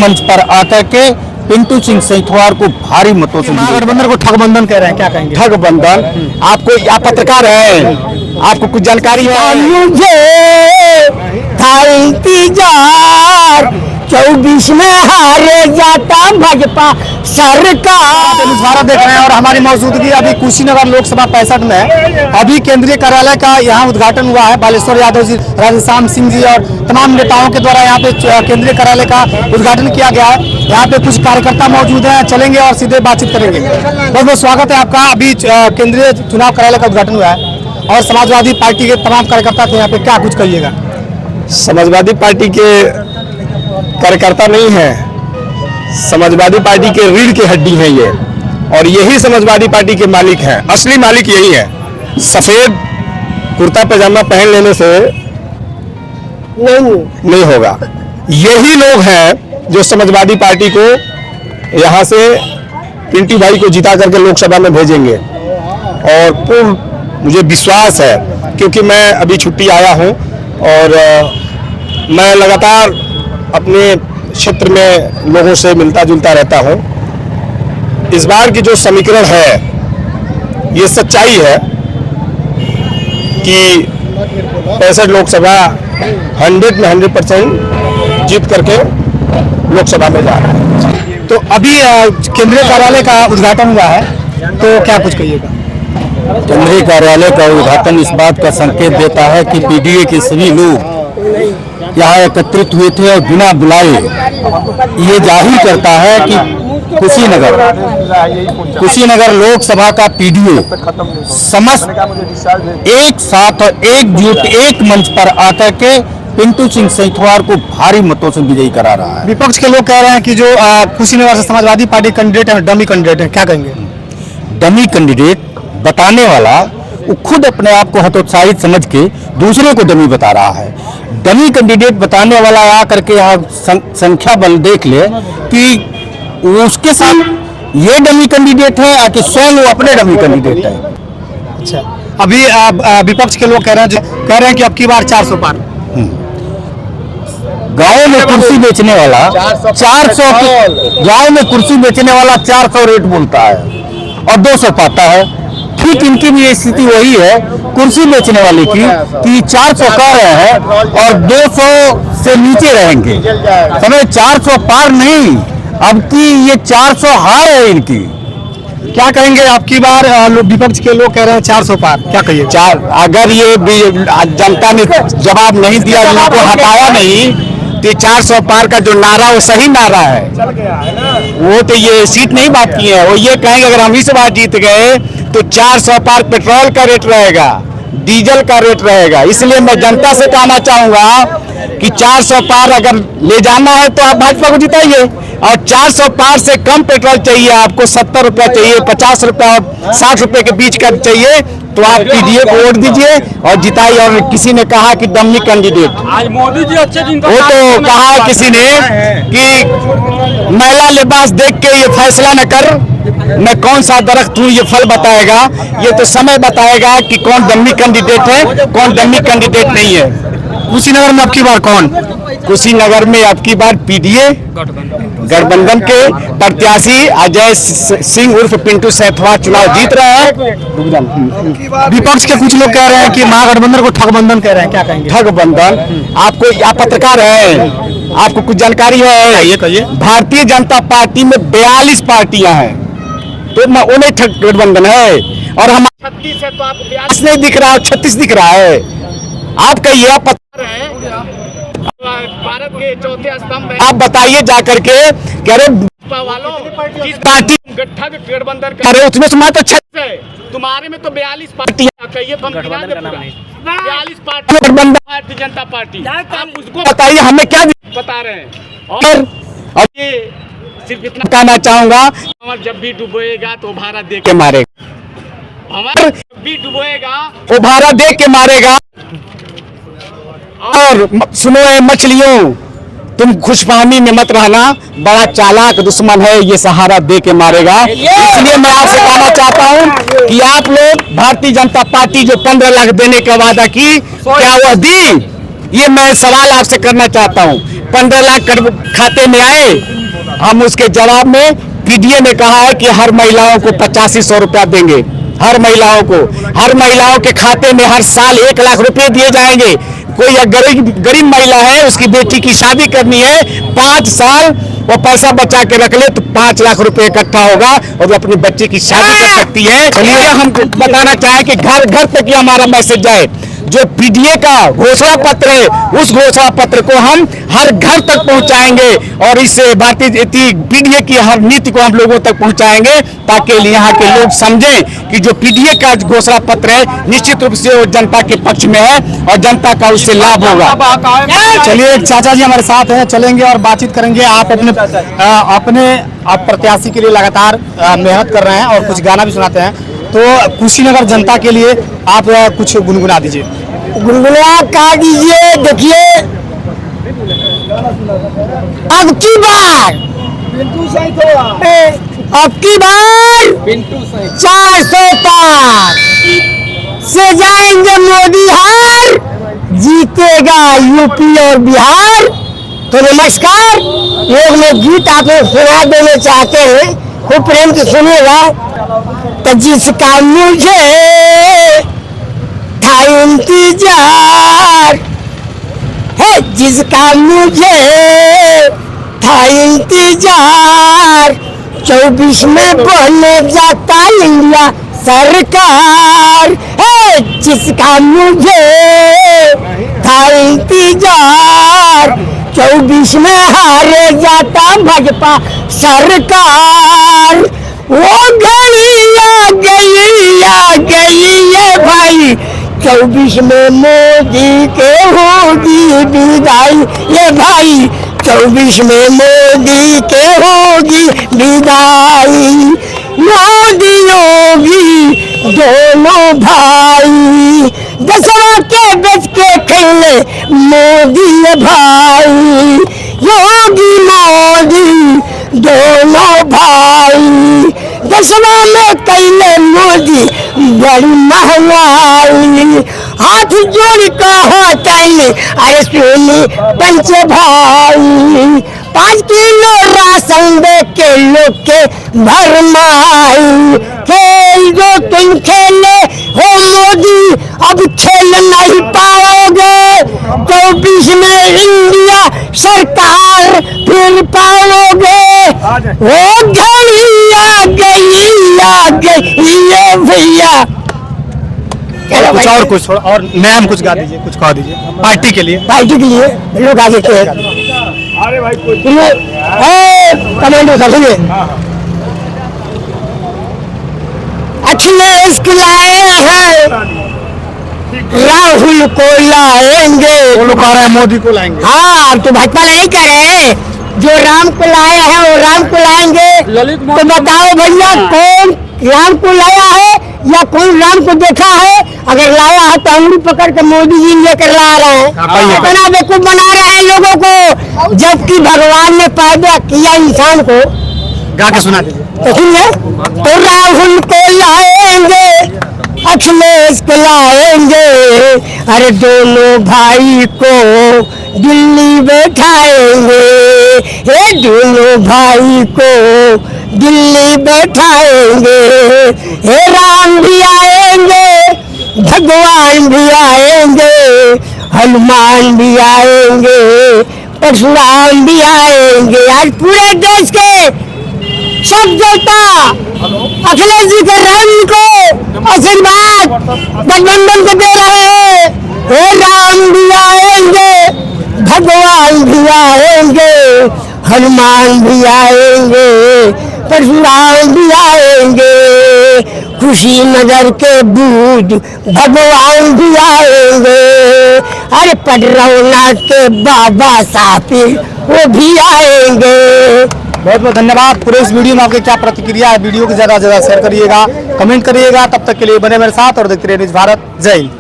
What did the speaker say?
मंच पर आकर के पिंटू सिंह सेंथवार को भारी मतों से महागठबंधन को ठगबंधन कह रहे हैं, क्या कहेंगे? ठगबंधन आपको, आप पत्रकार हैं, आपको कुछ जानकारी है? मुझे था इंतजार 24 में हारे जाता भाजपा सरकार। मुजाहरा देख रहे हैं और हमारी मौजूदगी अभी कुशीनगर लोकसभा 65 में है। अभी केंद्रीय कार्यालय का यहाँ उद्घाटन हुआ है। बालेश्वर यादव जी, राधेश्याम सिंह जी और तमाम नेताओं के द्वारा यहाँ पे केंद्रीय कार्यालय का उद्घाटन किया गया है। यहाँ पे कुछ कार्यकर्ता मौजूद हैं, चलेंगे और सीधे बातचीत करेंगे। बहुत बहुत स्वागत है आपका। अभी केंद्रीय चुनाव कार्यालय का उद्घाटन हुआ है और समाजवादी पार्टी के तमाम कार्यकर्ता थे यहाँ पे, क्या कुछ कहिएगा? समाजवादी पार्टी के कार्यकर्ता नहीं है, समाजवादी पार्टी के रीढ़ की हड्डी है ये, और यही समाजवादी पार्टी के मालिक हैं। असली मालिक यही है। सफेद कुर्ता पैजामा पहन लेने से नहीं होगा। यही लोग हैं जो समाजवादी पार्टी को यहाँ से पिंटू भाई को जिता करके लोकसभा में भेजेंगे, और पूर्ण मुझे विश्वास है, क्योंकि मैं अभी छुट्टी आया हूँ और मैं लगातार अपने क्षेत्र में लोगों से मिलता जुलता रहता हूँ। इस बार की जो समीकरण है, ये सच्चाई है कि 65 लोकसभा 100 में 100% जीत करके लोकसभा में जा रहा है। तो अभी केंद्रीय कार्यालय का उद्घाटन हुआ है, तो क्या कुछ कहिएगा? केंद्रीय कार्यालय का उद्घाटन इस बात का संकेत देता है कि पीडीए के सभी लोग यहाँ एकत्रित हुए थे और बिना बुलाए ये जाहिर करता है कि कुशीनगर लोकसभा का पीडीए समस्त एक साथ और एकजुट एक मंच पर आकर के पिंटू सिंह सेंथवार को भारी मतों से विजयी करा रहा है। विपक्ष के लोग कह रहे हैं कि जो कुशीनगर से समाजवादी पार्टी कैंडिडेट है डमी कैंडिडेट है, क्या कहेंगे? डमी कैंडिडेट बताने वाला वो खुद अपने आप को हतोत्साहित समझ के दूसरे को डमी बता रहा है। डमी कैंडिडेट बताने वाला आकर के यहाँ संख्या बल देख ले कि उसके साथ ये डमी कैंडिडेट है आके स्वयं वो अपने डमी कैंडिडेट है। अच्छा, अभी विपक्ष के लोग कह रहे हैं कि अब की बार 400 पार। गांव में कुर्सी बेचने वाला 400, गांव में कुर्सी बेचने वाला 400 रेट बोलता है और 200 पाता है। ठीक इनकी भी स्थिति वही है कुर्सी बेचने वाले की कि 400 कह रहे हैं और 200 से नीचे रहेंगे। समय 400 पार नहीं, अब की ये 400 हार है इनकी। क्या कहेंगे आपकी बार? विपक्ष के लोग कह रहे हैं 400 पार, क्या कहिए? अगर ये जनता ने जवाब नहीं दिया, इनको हटाया नहीं, तो 400 पार का जो नारा वो सही नारा है। वो तो ये सीट नहीं बात की है, वो ये कहेंगे अगर हम इस बार जीत गए तो 400 पार पेट्रोल का रेट रहेगा, डीजल का रेट रहेगा। इसलिए मैं जनता से कहना चाहूंगा कि 400 पार अगर ले जाना है तो आप भाजपा को जिताइए, और 400 पार से कम पेट्रोल चाहिए आपको, 70 रुपया चाहिए, 50 रुपया और 60 रुपये के बीच का चाहिए, तो आप पीडीए को वोट दीजिए और जिताइए। और किसी ने कहा कि डमी कैंडिडेट, आज मोदी जी अच्छे दिन वो तो कहा है किसी ने कि महिला लिबास देख के ये फैसला न कर, मैं कौन सा दरख्त हूँ ये फल बताएगा। ये तो समय बताएगा कि कौन डमी कैंडिडेट है, कौन डमी कैंडिडेट नहीं है। कुशीनगर में अब की बार कौन? कुशीनगर में अब की बार पीडीए गठबंधन के प्रत्याशी अजय सिंह उर्फ पिंटू सेंथवार चुनाव जीत रहे हैं। विपक्ष के कुछ लोग कह रहे हैं कि महागठबंधन को ठगबंधन कह रहे हैं, क्या कहेंगे? ठगबंधन आपको, आप पत्रकार हैं, आपको कुछ जानकारी है? ये कहिए। भारतीय जनता पार्टी में 42 पार्टियां हैं, तो उन्हें ठगबंधन है। और हम 36 है तो आप 42 नहीं दिख रहा है, 36 दिख रहा है। आप कहिए, आप पत्रकार हैं, भारत के चौथे स्तंभ है, आप बताइए जाकर के कह रहे वालों किस पार्टी गठबंधन कर रहे हो, उसमें तुम्हारे तो 36 है, तुम्हारे में तो 42 पार्टी है। कहिए तो हम 42 पार्टी गठबंधन भारतीय जनता पार्टी, आप उसको बताइए हमें क्या बता रहे हैं। और ये सिर्फ इतना कहना चाहूंगा, हमारा जब भी डुबोएगा तो भारत देख के मारेगा, हमारा जब भी डुबोएगा वो भारत देख के मारेगा। और सुनो मछलियों, तुम खुशफहमी में मत रहना, बड़ा चालाक दुश्मन है, ये सहारा दे के मारेगा। इसलिए मैं आपसे कहना चाहता हूं कि आप लोग भारतीय जनता पार्टी जो 15 लाख देने का वादा की, क्या वह दी? ये मैं सवाल आपसे करना चाहता हूँ। 15 लाख खाते में आए, हम उसके जवाब में पीडीए ने कहा है कि हर महिलाओं को 8500 रुपया देंगे, हर महिलाओं के खाते में हर साल 1 लाख रुपए दिए जाएंगे। कोई गरीब महिला है, उसकी बेटी की शादी करनी है, 5 साल वो पैसा बचा के रख ले तो 5 लाख रुपए इकट्ठा होगा और वो अपने बच्चे की शादी कर सकती है। चलिए हम बताना चाहें कि घर घर तक ये हमारा मैसेज जाए। जो पीडीए का घोषणा पत्र है, उस घोषणा पत्र को हम हर घर तक पहुंचाएंगे और इस भारतीय पीडीए की हर नीति को हम लोगों तक पहुंचाएंगे, ताकि यहाँ के लोग समझें कि जो पीडीए का घोषणा पत्र है निश्चित रूप से वो जनता के पक्ष में है और जनता का उससे लाभ होगा। चलिए चाचा जी हमारे साथ हैं, चलेंगे और बातचीत करेंगे। आप अपने प्रत्याशी के लिए लगातार मेहनत कर रहे हैं और कुछ गाना भी सुनाते हैं, तो कुशीनगर जनता के लिए आप कुछ गुनगुना दीजिए। गुनगुना का दीजिए। देखिए, अब की बार 400 पार से जाएंगे मोदी हार, जीतेगा यूपी और बिहार। तो नमस्कार, एक लोग गीत आप लोग सुना देना चाहते हैं, खूब प्रेम से सुनिएगा। तो जिसका मुझे था इंतजार है, जिसका मुझे था इंतजार, 24 में बन जाता इंडिया सरकार है। जिसका मुझे था इंतजार, 24 में हार जाता भाजपा सरकार। वो घड़ी आ गई है भाई, 24 में मोदी के होगी विदाई। ये भाई 24 में मोदी के होगी विदाई। मोदी योगी दोनों भाई, 10वां के बेच के खेले मोदी भाई। योगी मोदी दोनों भाई, 10वां में कैले मोदी बड़ी महंगाई। हाथ जोड़ कहा कैले, अरे सुनी पंच भाई, 5 किलो राशन दे के लोग के भरमाई। खेल जो तुम खेले हो मोदी, अब खेल नहीं पाओगे, 24 में इंडिया सरकार फिर पाओगे। वो घड़ी आ गई ये भैया। कुछ और कुछ और मैम कुछ गा दीजिए, कुछ कहा दीजिए पार्टी के लिए लोग आगे के कमेंट कर सुनिए। अखिलेश को लाए हैं, राहुल को लाएंगे, वो लोग कह रहे हैं मोदी को लाएंगे। हाँ तो भाजपा नहीं कह रहे, जो राम को लाए हैं वो राम को लाएंगे। तो बताओ भैया, कौन राम को लाया है या कौन राम को देखा है? अगर लाया है तो अंगुली पकड़ के मोदी जी लेकर ला रहे हैं, इतना बेवकूफ बना रहे हैं लोगों को, जबकि भगवान ने पैदा किया इंसान को। गा के सुना दीजिए। तो सुनिए, तो राहुल को लाएंगे, अखिलेश को लाएंगे, अरे दोनों भाई को दिल्ली बैठाएंगे। ये दोनों भाई को दिल्ली बैठाएंगे। हे राम भी आएंगे, भगवान भी आएंगे, हनुमान भी आएंगे, परशुराम भी आएंगे। आज पूरे देश के सब जनता अखिलेश जी के राम को आशीर्वाद गठबंधन को दे रहे हैं। हे राम भी आएंगे, भगवान भी आएंगे, हनुमान भी आएंगे, परशुराम भी आएंगे, कुशीनगर के बूढ़ भगवान भी आएंगे, अरे पडरौना के बाबा साहब वो भी आएंगे। बहुत बहुत धन्यवाद। पूरे इस वीडियो में आपकी क्या प्रतिक्रिया है? वीडियो को ज़्यादा से ज़्यादा शेयर करिएगा, कमेंट करिएगा। तब तक के लिए बने मेरे साथ और देखते रहिए न्यूज़ भारत। जय हिंद।